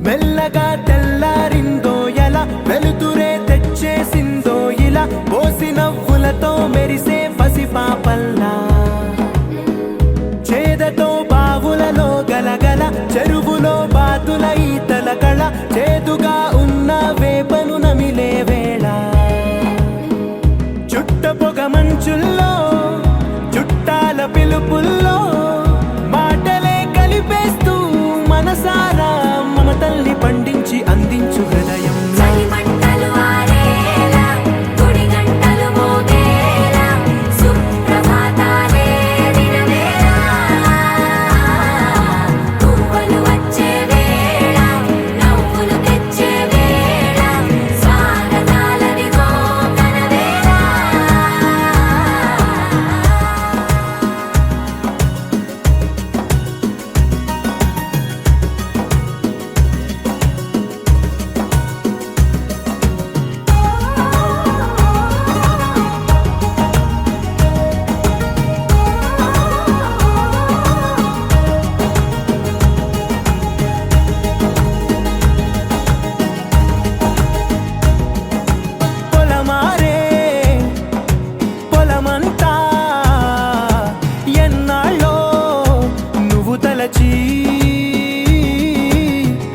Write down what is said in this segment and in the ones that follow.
మెల్లగా తెల్లారిందో ఎలా వెలుతురే తెచ్చేసిందో ఇలా పోసి నవ్వులతో మెరిసే పసిపాపల్లా చేదతో బావులలో గలగల చెరువులో బాతుల ఈతల కళ చేదుగా ఉన్న వేపను నమిలే వేళ చుట్ట పొగ మంచుల్లో చుట్టాల పిలుపుల్లో మాటలే కలిపేస్తూ మనసారా మమతల్ని పండించి అందించు హృదయం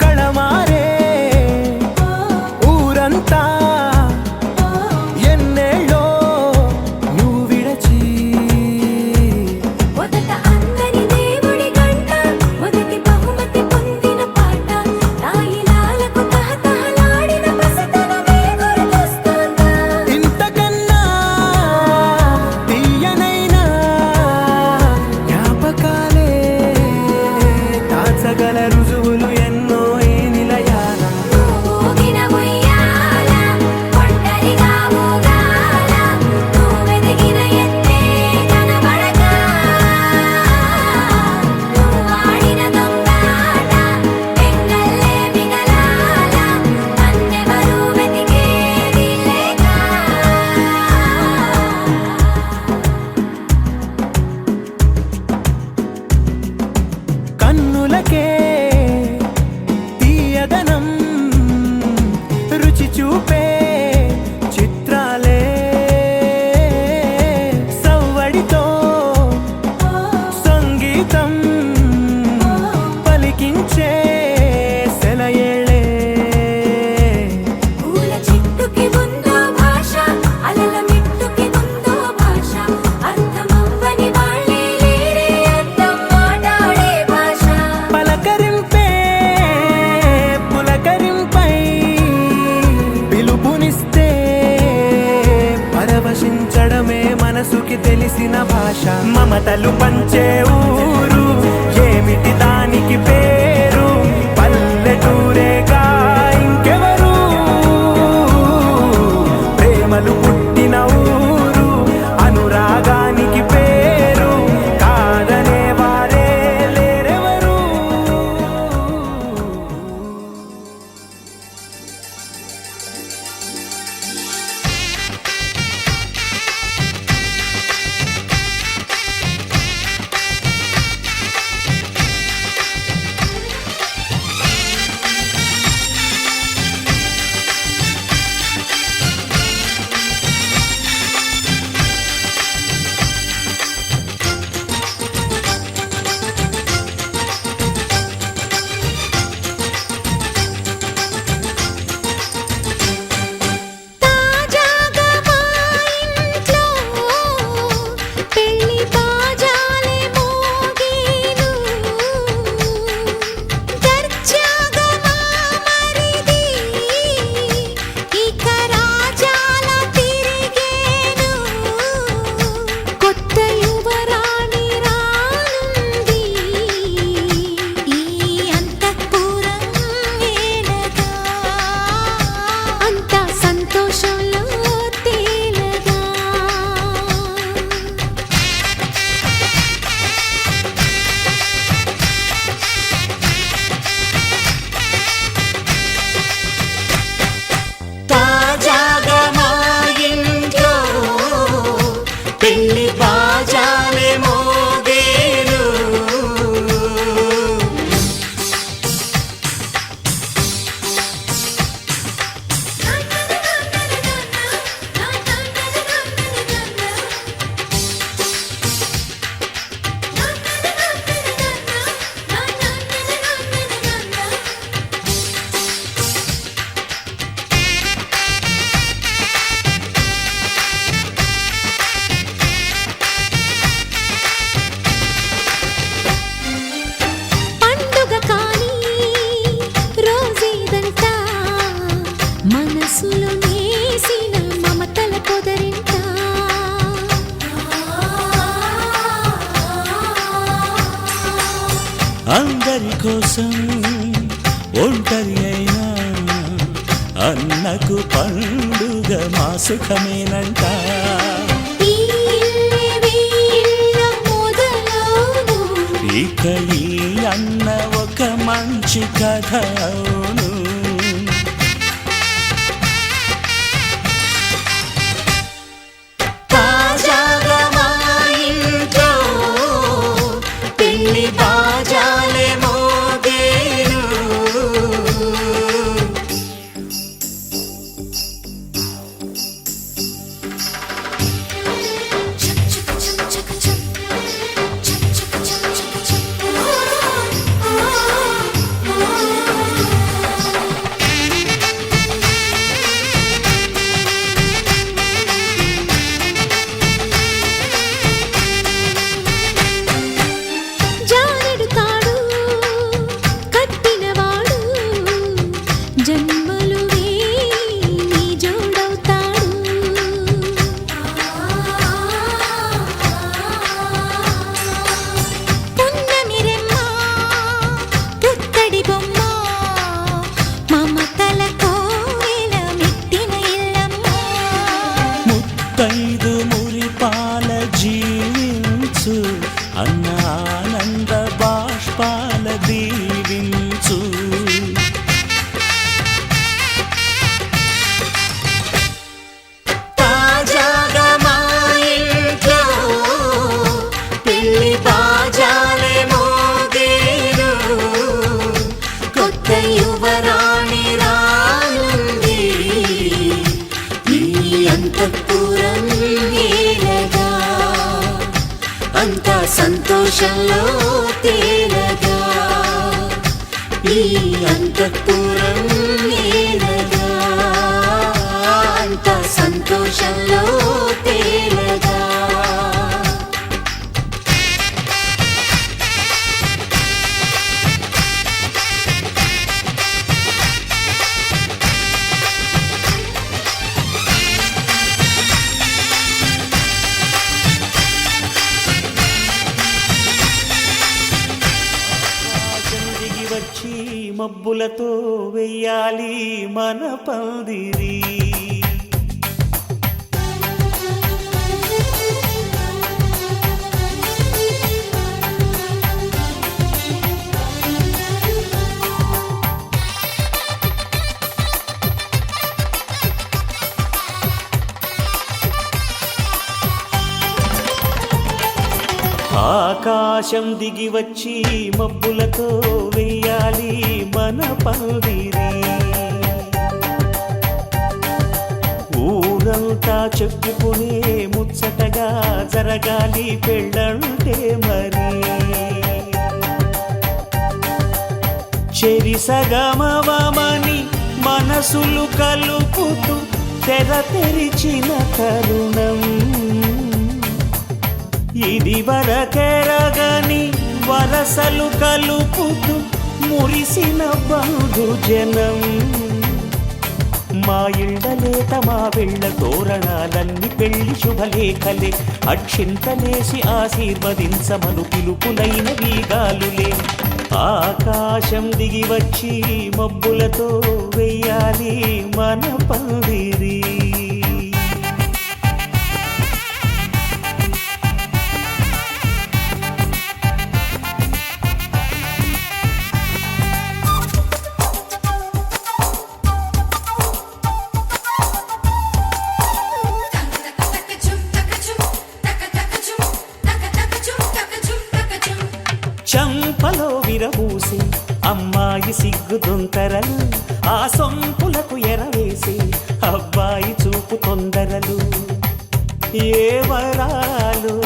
కళమారే ఊరంతా ఎన్నేళ్ళో నువ్వు విడచి మొదట అందని దేవుడి గంట మొదటి బహుమతి పొందిన పాట తాయిలాలకు తహతహలాడిన పసితనమే గుర్తొస్తుందా ఇంతకన్నా తీయనైనా జ్ఞాపకాలే దాచగల రుజువులు ఎన్నో ఈ నిలయాల ఊగిన ఉయ్యాల ఒంటరిగా ఊగాల నువ్వెదిగిన ఎత్తే కనబడక నువ్వాడిన దొంగాట పెంగల్లే మిగలాల నన్నెవరూ వెతికేది లేక కన్నులకే తీయదనం రుచి చూపే చిత్రాలే సవ్వడితో సంగీతం పలికించే సెలయేళ్ళే పూల చెట్టుకి ఉందో భాష అలల మిట్టుకి ఉందో భాష అర్థమవ్వని వాళ్ళే లేరే అర్థం మాట్లాడే భాష పలకరింపే పులకరింపై పిలుపునిస్తే పరవశించడమే మనసుకి తెలిసిన భాష మమతలు పంచే ఊరు ఏమిటి దానికి పేరు పల్లెటూరేగా ఇంకెవరు ప్రేమలు పుట్టిన ఊరు అనురాగానికి పేరు కాదనే వారే లేరెవరు అందరి కోసం ఒంటరి అయినా అన్నకు పండుగ మా సుఖమేనంట. ఈ ఇల్లే వీళ్ళ మొదలవును. ఇక ఈ అన్న ఒక మంచి కథ అవును. తాజాగా మా ఇంట్లో పెళ్లి బాజాలే మోగేను. చక్ చక్ చక్ చక్ చక్. చక్ చక్ చక్ చక్ చక్. జానెడు తాడు కట్టినవాడు జన్మలు నీ జోడవుతాడు. పున్నమిరెమ్మ పుత్తడి బొమ్మ మమతల కోవెల మెట్టిన ఇల్లమ్మ. ముత్తైదు మురిపాల జీవించు అన్న ఆనంద బాష్పాల దీవించు. తాజాగా మా ఇంట్లో పెళ్లి బాజాలే మోగేను. కొత్త యువరాణి రానుంది ఈ అంతఃపురం ఏలగా. అంతా సంతోషంలో తేలగా ఈ అంతఃపురం ఏలగా. అంతా సంతోషంలో తేలగా. ఆకాశం దిగి వచ్చి మబ్బులతో వెయ్యాలి మన పందిరి. ఆకాశం దిగి వచ్చి మబ్బులతో వెయ్యాలి మన పందిరి. ఊరంతా చెప్పుకునే ముచ్చటగా జరగాలి పెళ్ళంటే మరి. చెరిసగమవమని మనసులు కలుపుతూ తెర తెరిచిన తరుణం. ఇది వరకెరగని వరసలు కలుపుతూ మురిసిన బంధుజనం. మా ఇళ్ళలేత మా వెళ్ళ తోరణాలన్నీ పెళ్లి శుభలేఖలే. అక్షింతలేసి ఆశీర్వదించమను పిలుపులైన వీగాలులే. ఆకాశం దిగి వచ్చి మబ్బులతో వెయ్యాలి మన పందిరి. చంపలో విరబూసి అమ్మాయి సిగ్గుదొంతరలు. ఆ సొంపులకు ఎరవేసి అబ్బాయి చూపు తొందరలు. ఏ వరాలు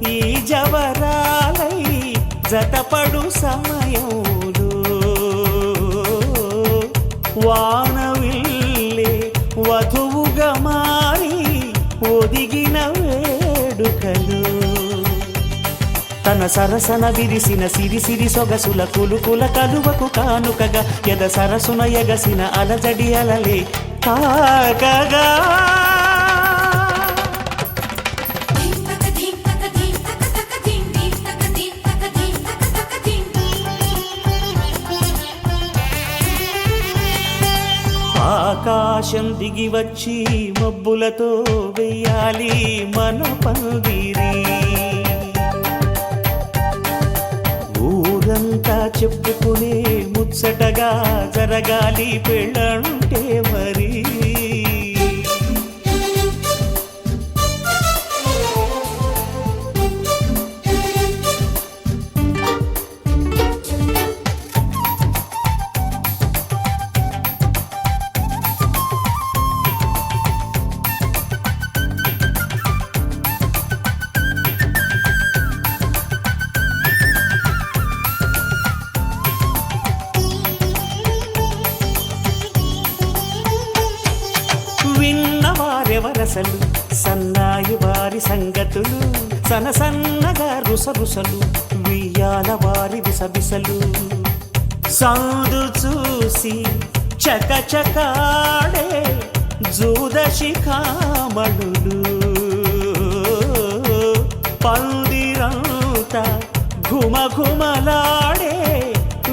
ఈ జవరాలై జతపడు సమయంలో వానవిల్లే వధువుగా మారి ఒదిగిన వేడుకలు. తన సరసన విరిసిన సిరిసిరి సొగసుల కులుకుల కలువకు కానుకగా ఎద సరసున ఎగసిన అలజడి అలలే తాకగా. ఆకాశం దిగి వచ్చి మబ్బులతో వెయ్యాలి మన పందిరి. ఊరంతా చెప్పుకునే ముచ్చటగా జరగాలి పెళ్ళంటే మరి. విన్నవారెవరసలు సన్నాయి వారి సంగతులు, సనసన్నగా రుసరుసలు వియ్యాల వారి విసవిసలు. సందు చూసి చకచకాడే జూదశిఖామణులు, పందిరంతా ఘుమఘుమలాడే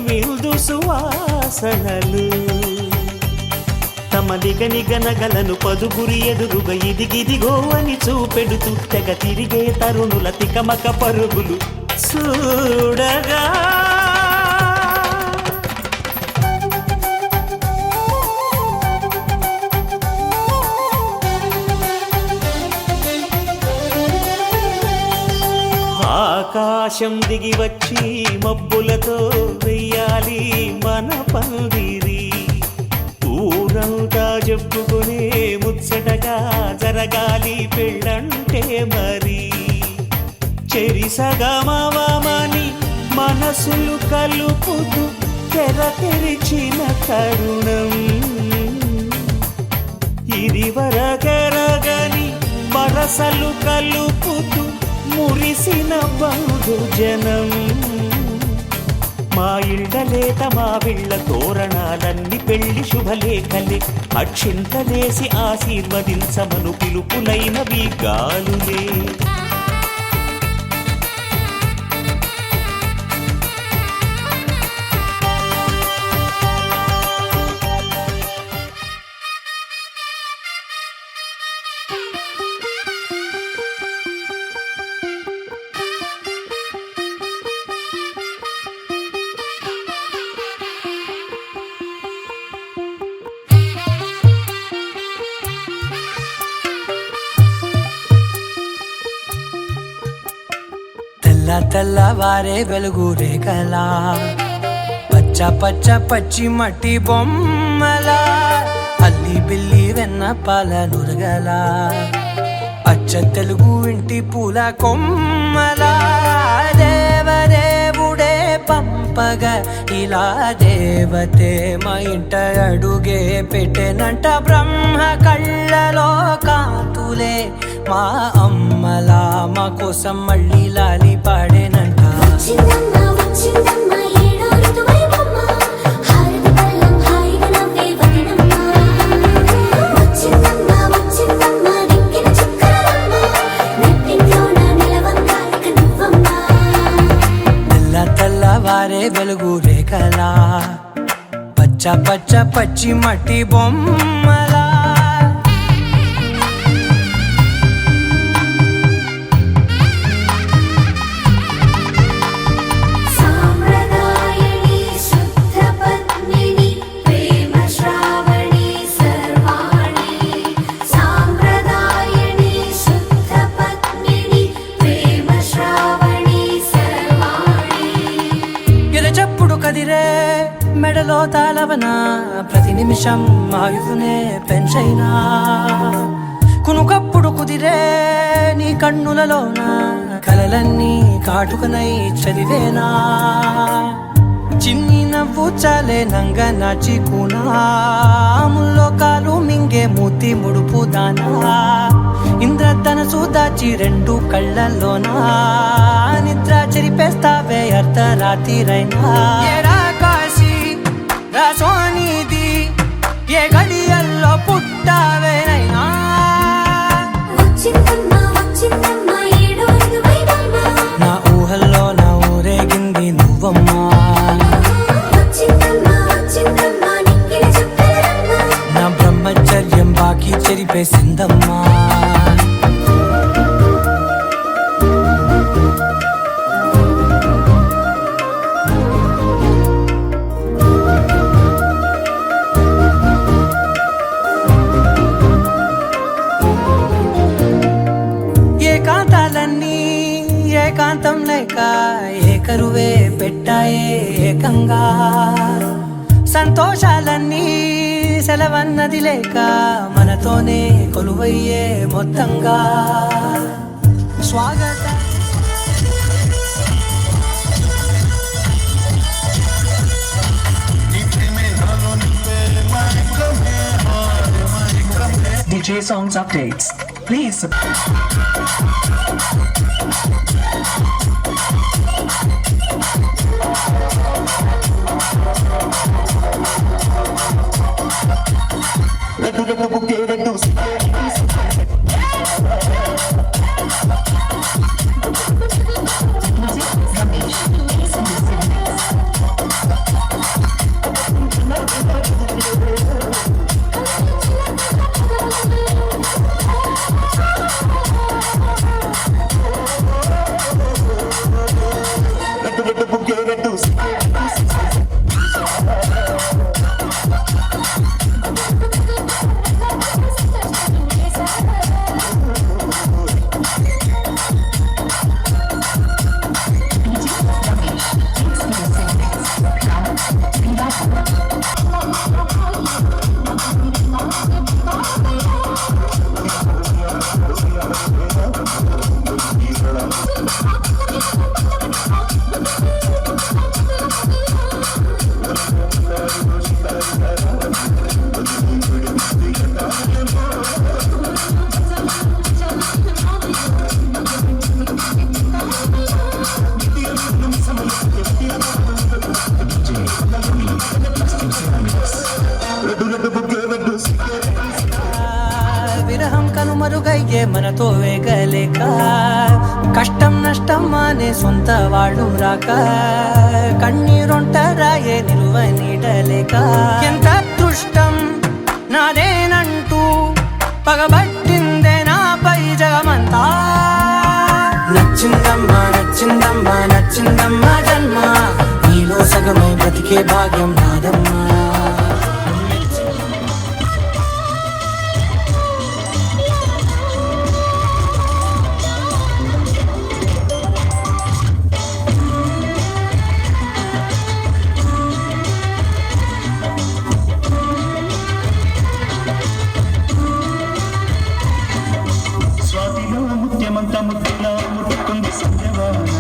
విందు సువాసనలు. తమ నిగనిగనగలను పదుగురి ఎదురుగా ఇదిగిదిగో అని చూపెడుతూ తెగ తిరిగే తరుణుల తికమక పరుగులు చూడగా. ఆకాశం దిగి వచ్చి మబ్బులతో వెయ్యాలి మన పందిరి. ఊరంతా చెప్పుకునే ముచ్చటగా జరగాలి పెళ్ళంటే మరి. చెరిసగమవమని మనసులు కలుపుతూ తెర తెరిచిన తరుణం, ఇది వరకెరగని వరసలు కలుపుతూ మురిసిన బంధుజనం. మా ఇళ్ళలేత మా విళ్ళ తోరణాలన్నీ పెళ్లి శుభలేఖలే, అక్షింతలేసి ఆశీర్వదించమను పిలుపులైనవి గాలులే. తెల్లవారే వెలుగు రేఖలా, పచ్చ పచ్చ పచ్చి మట్టి బొమ్మలా, అల్లి బిల్లి వెన్న పాల నురగలా, అచ్చ తెలుగు ఇంటి పూల కొమ్మలా. దేవదేవుడే పంపగా ఇలా దేవతే మా ఇంట అడుగే పెట్టెనంట. బ్రహ్మ కళ్ళలో కాంతులే మా అమ్మలా మా కోసం మళ్ళీ లాలి పాడేనంట. తెల్లవారే వెలుగు రేఖలా, పచ్చ పచ్చ పచ్చి మట్టి బొమ్మలా. కదిరే మెడలో తాళవన ప్రతి నిమిషం ఆయుధునే పెంచైనా. కునుకప్పుడు కుదిరే నీ కన్నులలోన కలలన్నీ కాటుకనై చదివేనా. చిన్ని నవ్వు చాలే నంగ నాచి కూనాముల్లో కాలు మింగే మూతి ముడుపు దానా. ఇంద్రధనసు దాచి రెండు కళ్ళల్లోనా నిద్ర చెరిపేస్తావే అర్ధరాత్రిరైనా. కాశీ రాసోనిది ఏ గడియల్లో పుట్టావేనైనా. నా ఊహల్లో నా ఊరేగింది నువ్వమ్మా. నా బ్రహ్మచర్య లేక ఏకరువే పెట్టాయే ఏకంగా సంతోషాలన్నీ సెలవన్నది లేక మనతోనే కొలువయ్యే మొత్తంగా స్వాగత DJ Songs Updates. Please. విరహం కనుమరుగయ్యే మనతో వేగలేక కష్టం నష్టం అనే సొంత వాళ్ళు రాక కన్నీరొంటరాయే నిలువ నీడలేక ఎంత అదృష్టం నాదేనంటూ పగబట్టిందే నాపై జగమంతా నచ్చిందమ్మా నచ్చిందమ్మా నచ్చిందమ్మా జన్మ నీలో సగమై బ్రతికే భాగ్యం నాదమ్మా స్వాతిలో ముత్యమంత ముత్తులా ముట్టుకుంది సంజవాన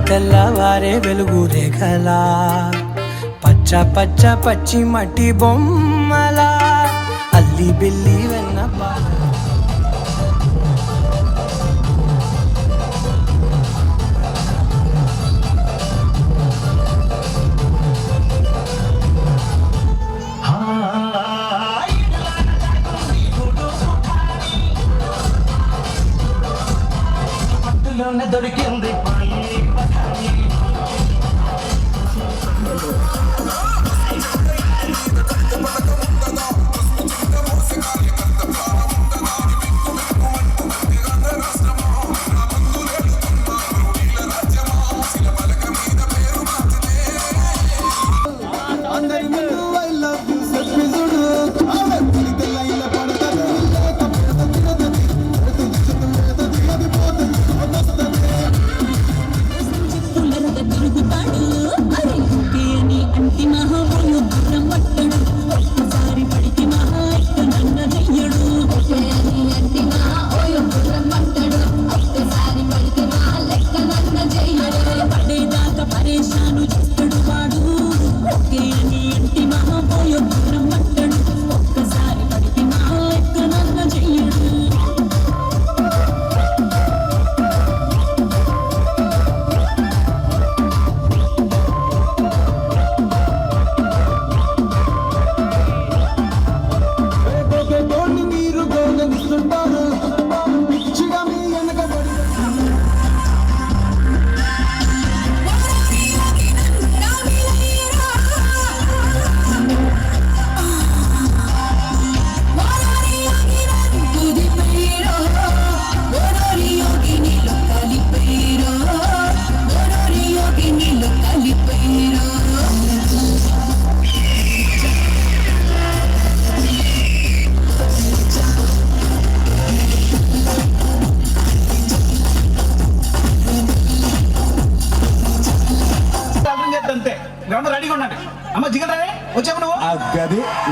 తెల్లవారే వెలుగు రేఖలా పచ్చ పచ్చ పచ్చి మట్టి బొమ్మలా అల్లి బిల్లి వెన్న దొరికింది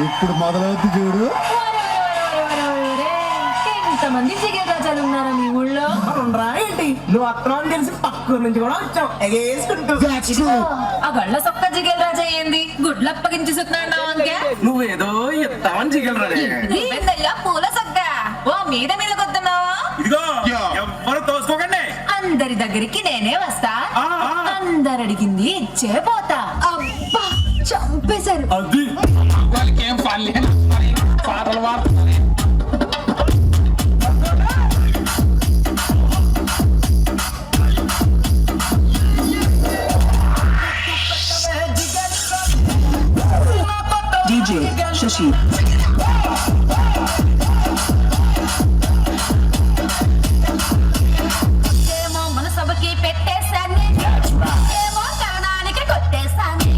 ఇప్పుడు మొదలవుద్ది చూడు. ఎంతమంది జిగేల్ రాజాలు ఉన్నారా మీ ఊళ్ళో? ఏంటి నువ్వు అత్తనం తెలిసి పక్కూరు నుంచి కూడా వచ్చావు ఎగేసుకుంటూ. ఆ గళ్ళ సొక్క జిగేల్ రాజా ఏంది గుడ్లు అప్పగించి సుతున్నాడు అంకే? నువ్వేదో ఎత్తావని జిగలరాడే. నువ్వేందయ్యా పూల సొక్క? ఓ మీద మీద కొడుతున్నావా? ఇదిగో ఎవ్వరు తోసుకోకండి. అందరి దగ్గరికి నేనే వస్తా, అందరు అడిగింది ఇచ్చే పోతా. అబ్బా చంపేశారు. అది వాళ్ళకేం పని పాటలు పాడుతున్నారు. DJ Shashi. ఏమో మన సభకి పెట్టేశాను, ఏమో కరణానికి కొట్టేశాను.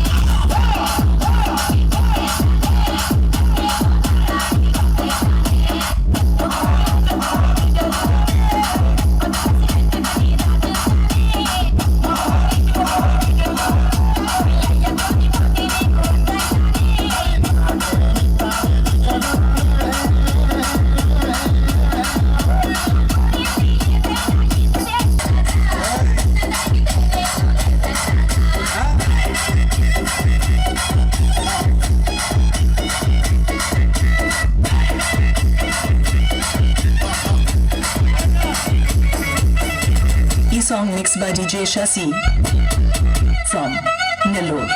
Song mixed by DJ Shashi from Nellore.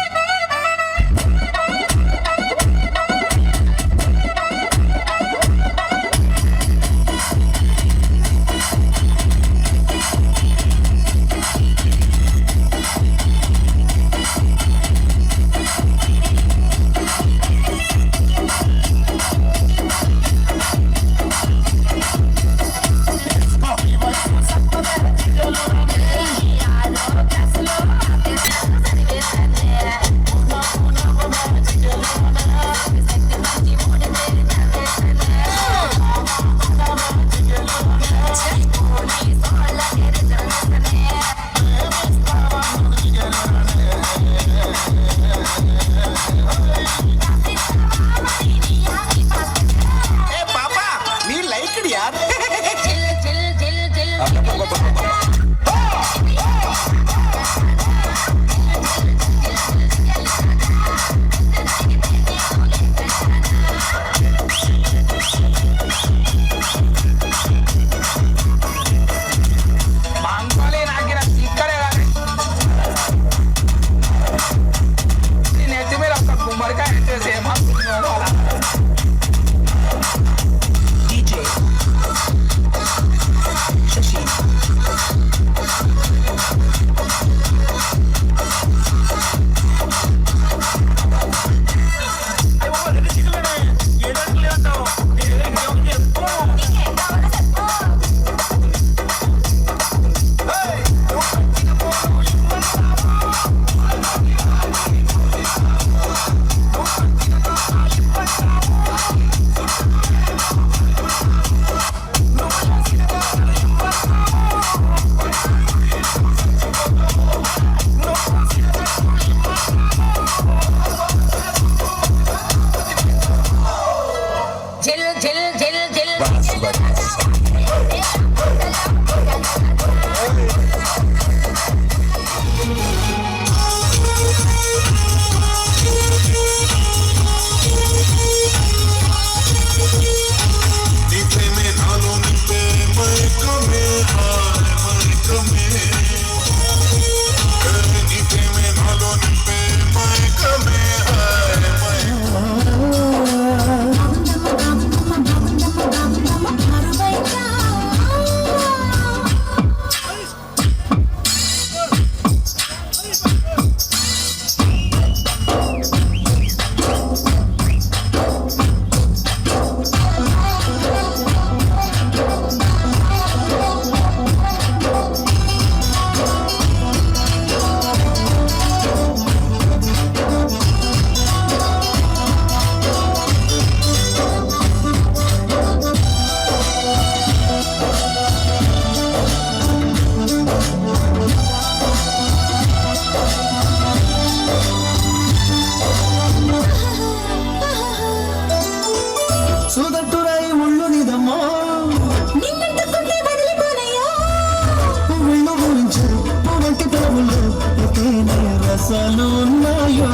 మోసాలు ఉన్నాయో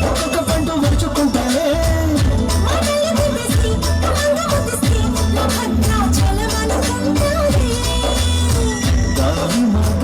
ఒక్కొక్క పంట మరుచుకుంటానే దారి మాట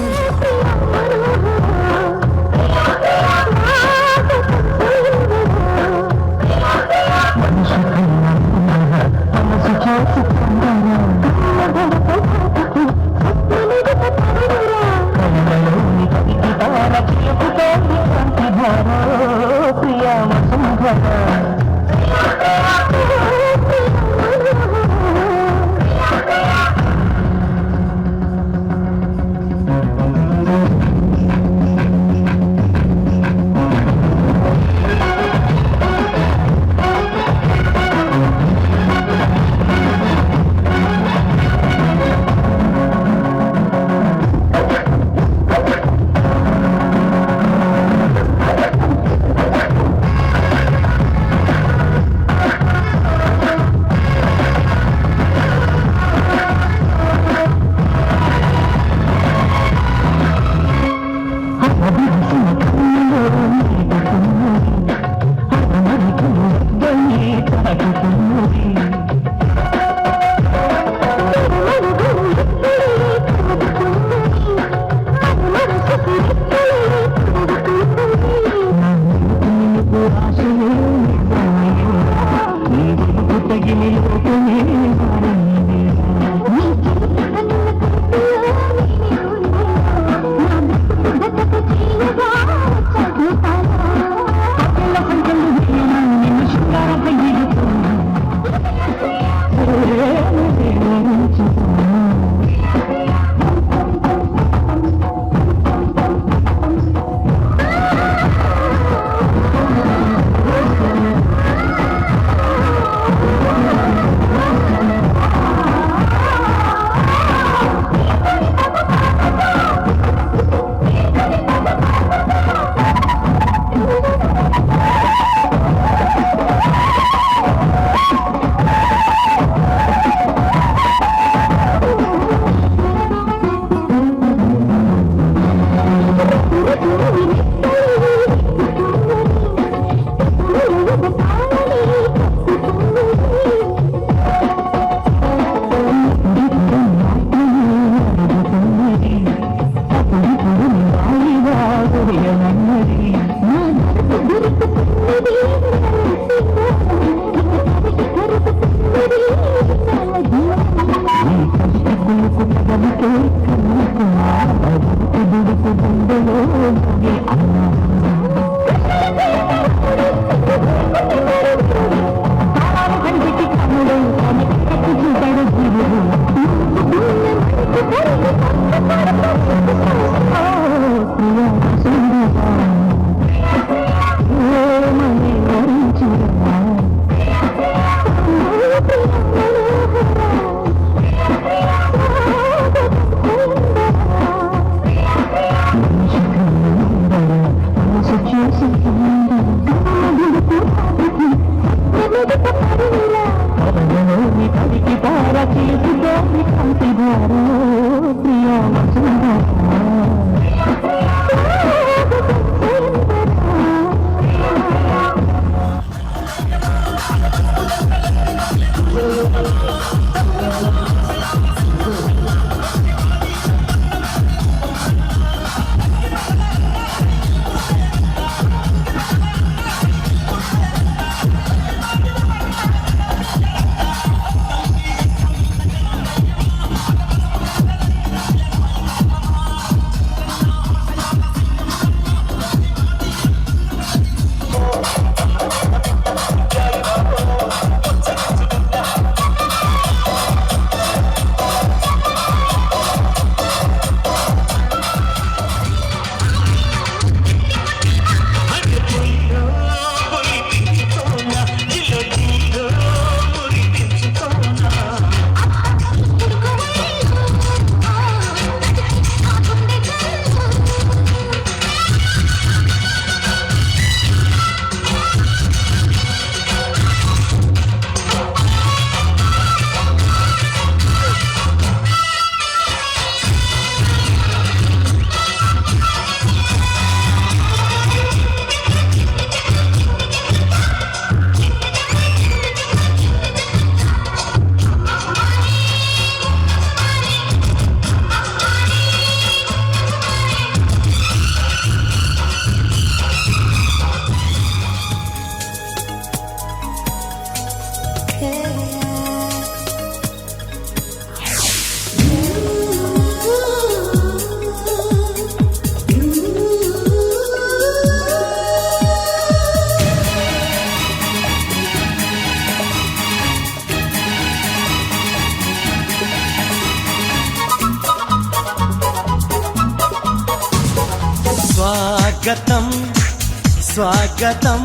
స్వాగతం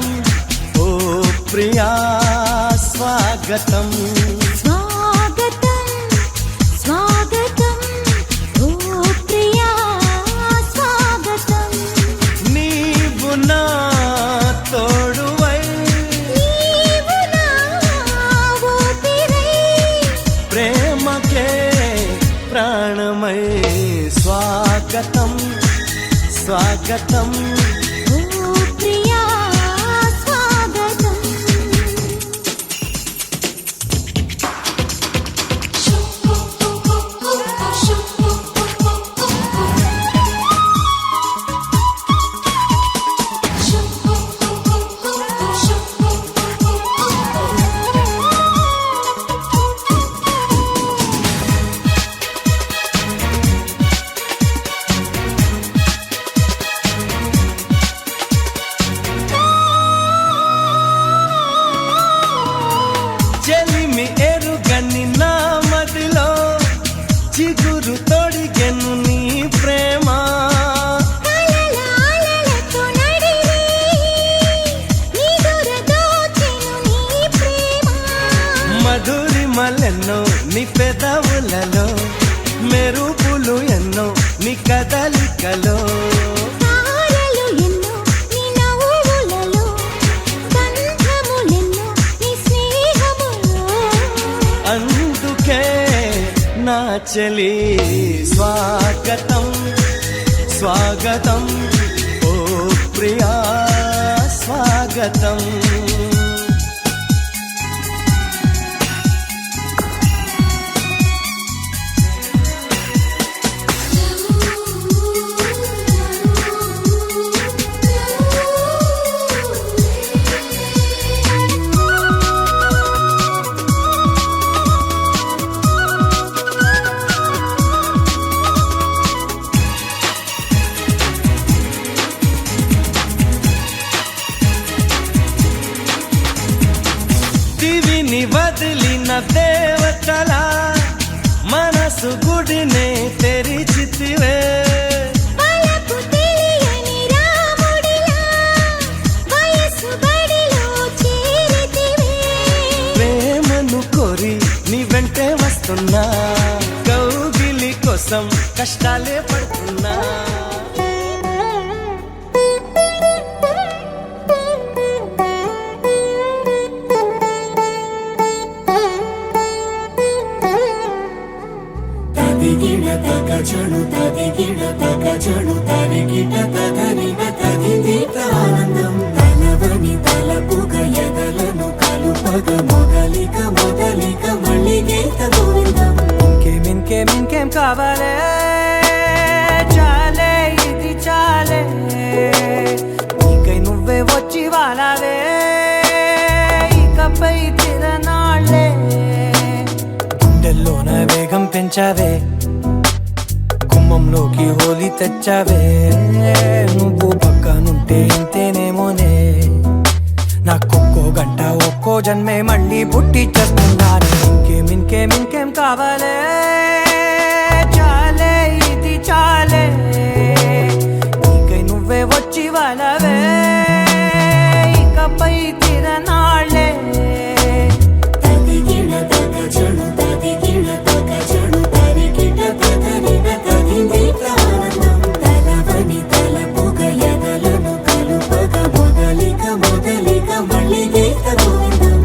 ఓ ప్రియా స్వాగతం స్వాగతం స్వాగతం ఓ ప్రియా స్వాగతం నీవు నా తోడువై నీవు నా ఊపిరై ప్రేమకే ప్రాణమై స్వాగతం స్వాగతం ఓ ప్రియా స్వాగతం చెలిమి ఎరుగని నా మదిలో చిగురు తొడిగెను నీ ప్రేమ కలలాలలతో నడిరే నిదుర దోచెను నీ ప్రేమ మధురిమలెన్నో నీ పెదవులలో మెరుపులు ఎన్నో నీ కదలికలో తారలు ఎన్నో నీ నవ్వులలో గంధములెన్నో నీ స్నేహములో అందుకే నా చెలి స్వాగతం స్వాగతం ఓ ప్రియా స్వాగతం దివిని వదిలిన దేవతల మనసు గుడినే తెరిచితివే వలపు తెలియని రాముడిలా వయసు బడిలో చేరితివే ప్రేమను కోరి నీ వెంటే వస్తున్నా కౌగిలి కోసం కష్టాలే పడుతున్నా తదిగిడ తగ జడు తదిగిడ తగ జడు తరిగిట తదరిన తదిదీత ఆనందం తలవని తలపుగ ఎదలను కలుపగ మొదలిక మొదలిక మళ్ళీ గీత గోవిందం ఇంకేం కావాలే చాలే ఇది చాలే నీకై నువ్వే వచ్చి వాలావే ఇకపై తిరనాళ్ళే గుండెల్లోన వేగం పెంచావే గుమ్మంలోకి హోలీ తెచ్చావే నువ్వు పక్కనుంటే ఇంతేనేమోనే నాకొక్కో గంట ఒక్కో జన్మే మళ్ళీ పుట్టి చేస్తున్నాను ఇంకేం కావాలే చాలే ఇది చాలే నీకై నువ్వే వచ్చి వాళ్ళవే ఇకపై తిరనాళ్ళే తదిగిడ తగ జడు తదిగిడ తగ జడు తరిగిట తదరిన తదిదీత ఆనందం తలవని తలపుగ ఎదలను కలుపగ మొదలిక మొదలిక మళ్ళీ గీత గోవిందం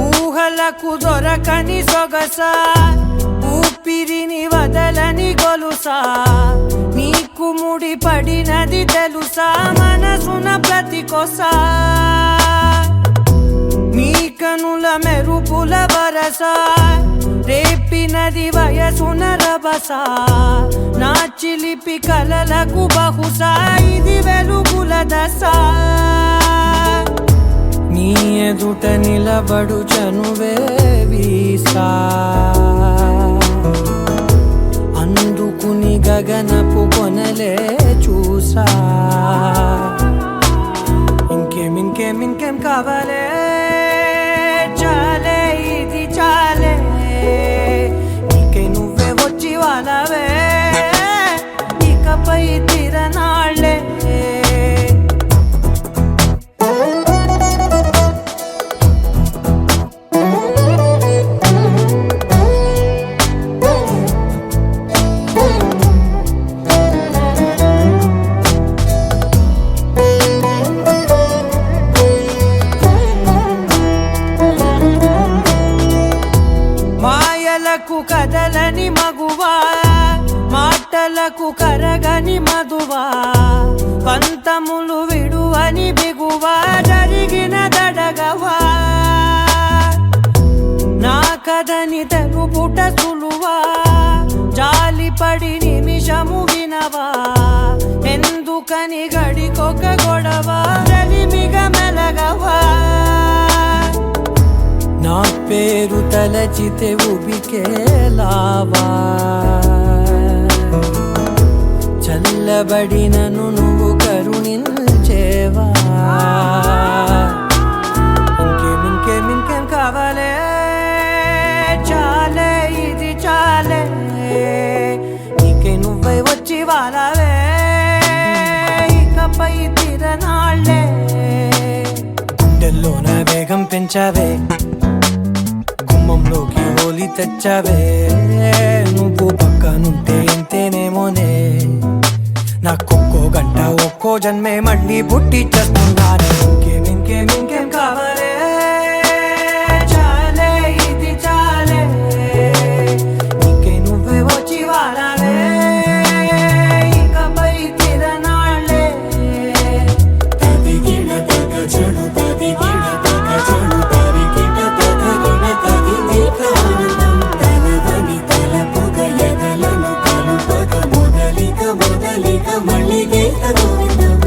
ఊహలకు దొరకని సొగస ఊపిరిని వదలని గొలుసా నీకు ముడి పడినది తెలుసా మనసున ప్రతి కొసా నీ కనుల మెరుపుల వరస రేపినది వయసున రభస నా చిలిపి కలలకు బహుశా ఇది వెలుగుల దశ నీ ఎదుట నిలబడు చనువే వీసా అందుకుని గగనపు కొనలే చూసా ఇంకేం కావాలే చాలే ఇది చాలే నీకై నువ్వే వచ్చి వాళ్ళవే ఇకపై తిరనాళ్ళే మధువా పంతములు విడువని బిగువా జరిగిన దడగవా నా కథని తెలుపుట సులువా జాలిపడి నిమిషము వినవా ఎందుకని గడికొక గొడవ రలిమిగ మెలగవా నా పేరు తలచితే ఉబికేలావా చల్లబడినను నువ్వు కరుణించేవా ఇంకేం కావాలే చాలే ఇది చాలే నీకే నువ్వై వచ్చి వాళ్ళవే ఇకపై తిరనాళ్ళే గుండెల్లోన వేగం పెంచావే గుమ్మంలోకి హోలీ తెచ్చావే నువ్వు పక్కనుంటే ఇంతేనేమోనే నాకొక్కో గంట ఒక్కో జన్మే మళ్ళీ పుట్టి చేస్తున్నాను ఇంకేం కావాలే చాలే ఇది చాలే నీకే నువ్వే వచ్చి వాళ్ళవే ఇకపై తిరనాళ్ళే తదిగిన తగ చెడు తదిగిన తగ చెడు తరిగిన తగగిన తదిగిన ఆనందం తలదని తలపుగ ఎదలను కలుపగ మొదలిక మళ్ళీ గోవిందం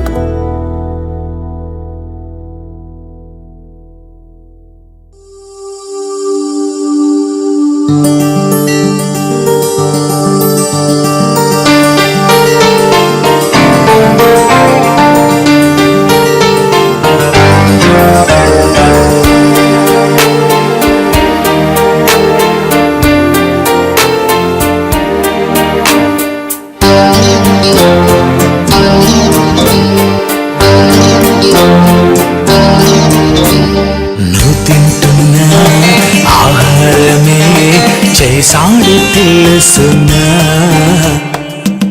చేసాడు తెలుసునా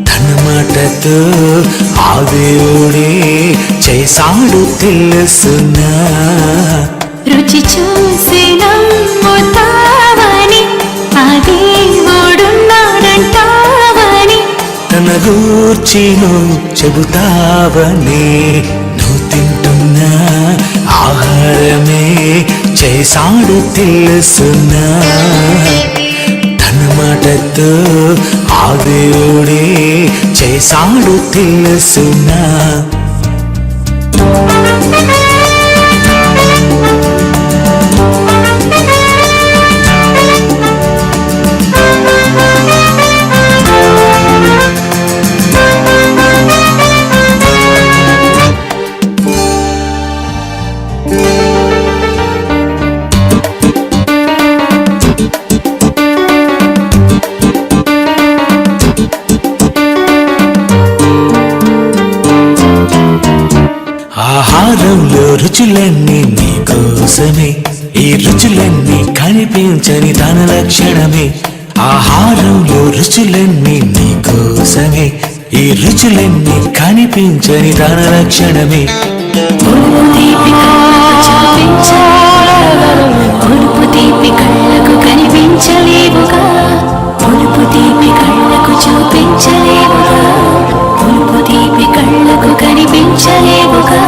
తన మాటతో ఆ దేవుడే చేసాడు తెలుసునా రుచి చూసి నమ్ముతావని ఆ దేవుడున్నాడంటావని తన గూర్చి నువ్వు చెబుతావని నువ్వు తింటున్న ఆహారమే చేసాడు తెలుసునా తన మాటతో ఆ దేవుడే చేసాడు తెలుసునా ఆహారంలో రుచులన్నీ నీకోసమే ఈ రుచులన్నీ కనిపించని తన లక్షణమే ఆహారంలో రుచులన్నీ నీకోసమే ఈ రుచులన్నీ కనిపించని తన లక్షణమే పొడుపు తీపి కళ్ళకు కనిపించలేవుగా పొడుపు తీపి కళ్ళకు చూపించలేవుగా పొడుపు తీపి కళ్ళకు కనిపించలేవుగా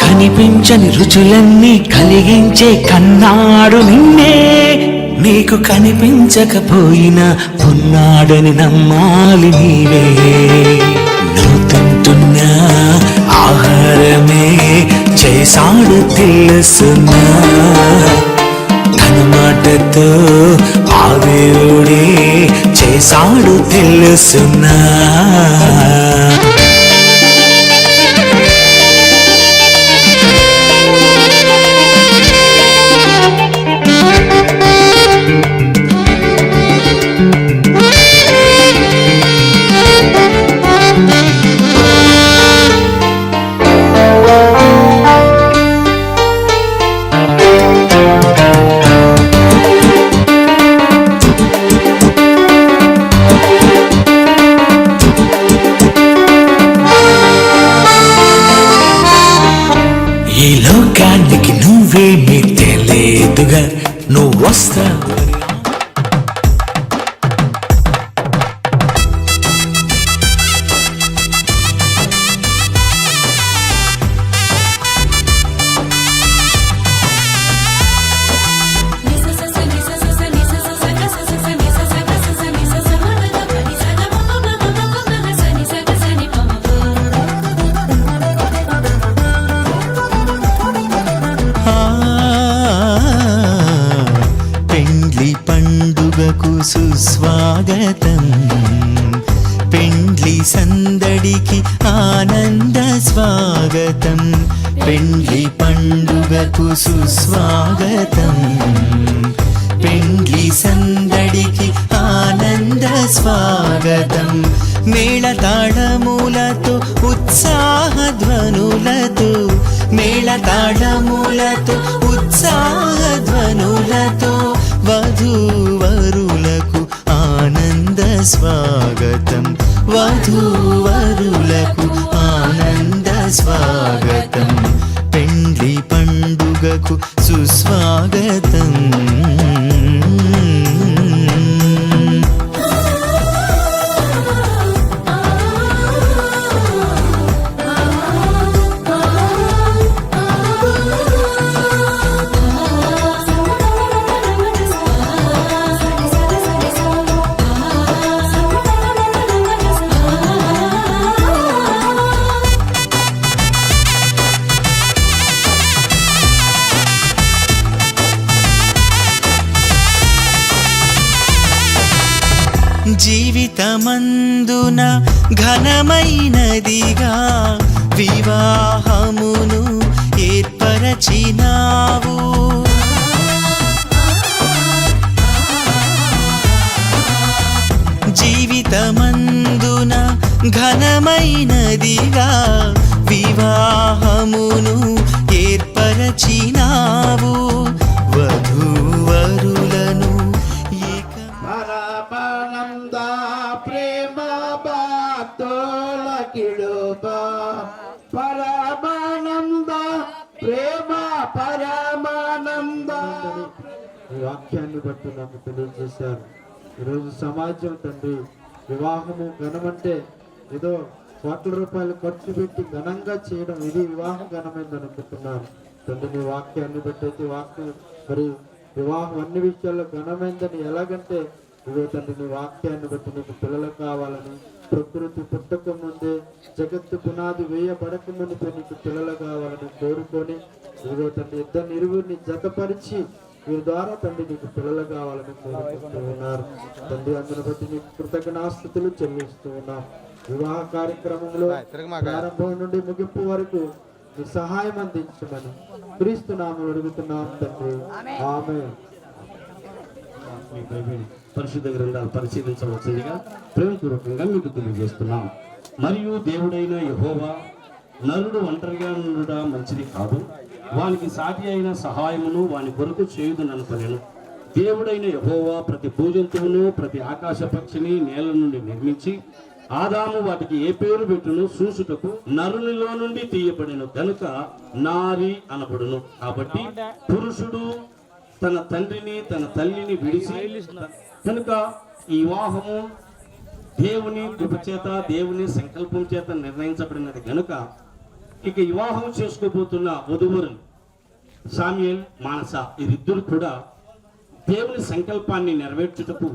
కనిపించని రుచులన్నీ కలిగించే కన్నాడు నిన్నే నీకు కనిపించకపోయినా ఉన్నాడని నమ్మాలి నీవే నువ్వు తింటున్న ఆహారమే చేసాడు తెలుసునా తన మాటతో ఆ దేవుడే చేసాడు తెలుసునా ఈ లోకానికి నువ్వేమీ తెలియదుగా నువ్వు వస్తావు పండుగకు సుస్వాగతం పెండ్లి సందడికి ఆనంద స్వాగతం మేళతాళములతో ఉత్సాహ ధ్వనులతో మేళతాళములతో ఉత్సాహ ధ్వనులతో వధూవరులకు ఆనంద స్వాగతం వధూవరులకు ఆనంద స్వాగతం పెండ్లి పండుగకు సుస్వాగతం జీవితమందున ఘనమైనదిగా వివాహమును ఏర్పరచినావు జీవితమందున ఘనమైనదిగా వివాహమును ఏర్పరచినావు వధూవరులను పరమానంద ప్రేమ భక్తుల కిడుప పరమానంద ప్రేమ పరమానంద ఈ వాక్యాన్ని బట్టి నాకు తెలియజేశారు. ఈరోజు సమాజం తండ్రి వివాహము ఘనమంటే ఏదో కోట్ల రూపాయలు ఖర్చు పెట్టి ఘనంగా చేయడం ఇది వివాహం ఘనమైందని అనుకుంటున్నారు. తండ్రి నీ వాక్యాన్ని బట్టి అయితే వాక్యం మరి వివాహం అన్ని విషయాల్లో ఘనమైందని ఎలాగంటే ఇవో తండ్రి నీ వాక్యాన్ని బట్టి నీకు పిల్లలు కావాలని ప్రకృతి పుట్టక ముందే జగత్తు పునాది వేయబడక ముందు నీకు పిల్లలు కావాలని కోరుకొని ఇవో తండ్రి ఇద్దరిని ఇరువురిని జతపరిచి వీరి ద్వారా తండ్రి నీకు పిల్లలు కావాలని కోరుకుంటూ ఉన్నారు. తండ్రి అందుని బట్టి నీకు కృతజ్ఞాస్తుతులు చెల్లిస్తూ ఉన్నాం. వివాహ కార్యక్రమంలో ప్రారంభం నుండి ముగింపు వరకు నీ సహాయం అందించమని క్రీస్తు నామములో అడుగుతున్నాం తండ్రి, ఆమేన్. మీ బైబిల్ పరిశుద్ధ గ్రంథాలు పరిశీలించవలసిందిగా ప్రేమపూర్వకంగా మీకు తెలియజేస్తున్నాం. మరియు దేవుడైన యెహోవా నరుడు ఒంటరిగా నుండుట మంచిది కాదు, వానికి సాటి అయిన సహాయమును వాని కొరకు చేయుదుననుకొనెను. దేవుడైన యెహోవా ప్రతి భూజంతువును ప్రతి ఆకాశ పక్షిని నేల నుండి నిర్మించి ఆదాము వాటికి ఏ పేరు పెట్టును చూసుటకు నరునిలో నుండి తీయబడిన కనుక నారి అనబడును. కాబట్టి పురుషుడు తన తండ్రిని తన తల్లిని విడిచి కనుక ఈ వివాహము దేవుని కృప చేత దేవుని సంకల్పం చేత నిర్ణయించబడినది కనుక ఇక వివాహం చేసుకోబోతున్న వధువరులు సామ్యుయేల్ మానస వీరిద్దరు కూడా దేవుని సంకల్పాన్ని నెరవేర్చుటకు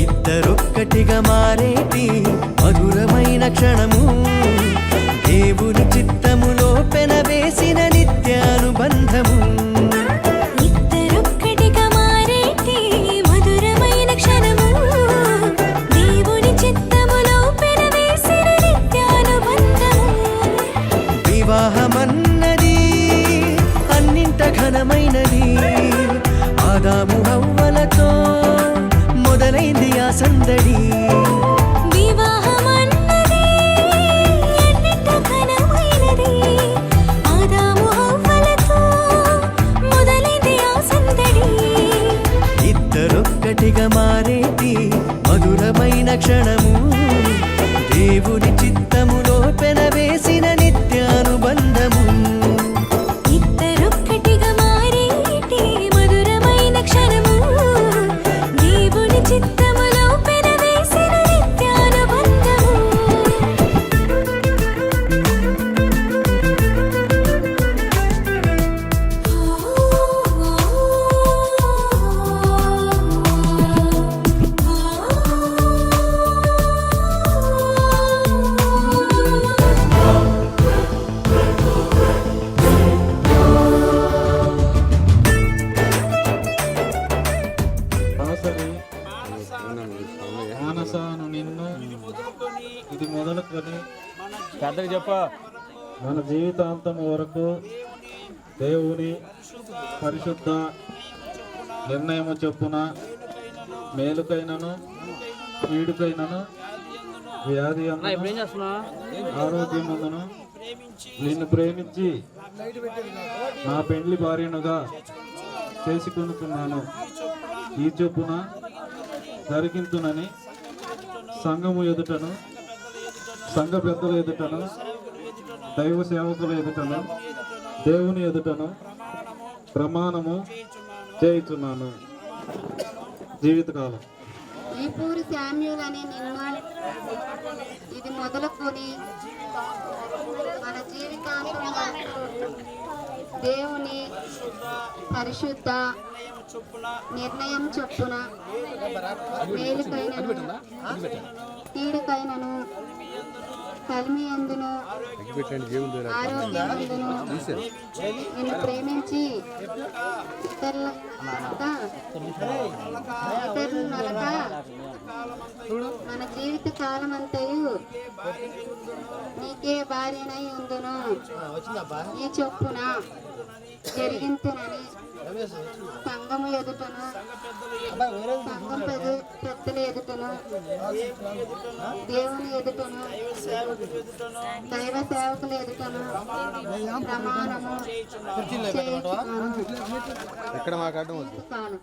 ఇద్దరొక్కటిగా మారేటి మధురమైన క్షణము దేవుని చిత్తములో పెనవేసిన నిత్యానుబంధము. ఇద్దరొక్కటిగా మారేటి మధురమైన క్షణము దేవుని చిత్తములో పెనవేసిన నిత్యానుబంధము. వివాహమన్నది అన్నింట ఘనమైనది, ఆదాము హవ్వలతో మొదలైంది ఆ సందడి. వివాహమన్నది అన్నింట ఘనమైనది, ఆదాము హవ్వలతో మొదలైంది ఆ సందడి. ఇద్దరొక్కటిగా మారేటి క్షణము దేవుని చిత్తములో పెనవేసిన నిత్యానుబంధము ఇద్దరొక్కటిగా మారేటి మధురమైన క్షణము దేవుని చిత్తములో పెనవేసిన నిత్యానుబంధము మానసాను నిన్ను ఇది మొదలుకొని మన జీవితాంతం వరకు దేవుని పరిశుద్ధ నిర్ణయము చొప్పున మేలుకైనను కీడుకైనను వ్యాధి ఆరోగ్యమందును నిన్ను ప్రేమించి నా పెండ్లి భార్యనుగా చేసుకొనుతున్నాను ఈ చొప్పున జరిగింతునని సంఘము ఎదుటను సంఘ పెద్దల ఎదుటను దైవ సేవకుల ఎదుటను దేవుని ఎదుటను ప్రమాణము చేయుచున్నాను. జీవితకాలం ఈ పూరి శామ్యూల్ అనే నిన్ను ఇది మొదలుకొని మన జీవితాంతం వరకు దేవుని పరిశుద్ధ నిర్ణయం చొప్పున మేలుకైనను కీడుకైనను కలిమి అందును ఆరోగ్యమందును నిన్ను ప్రేమించి ఇతరులనక మన జీవిత కాలమంతయు నీకే భార్యనై ఉందును ఈ చొప్పున జరిగింతునని సంఘము ఎదుటను సంఘం పెద్దల ఎదుటను దేవుని ఎదుటను దైవ సేవకుల ఎదుటను ప్రమాణము చేయుచున్నాను. ఎక్కడ మాట్లాడడం కాలం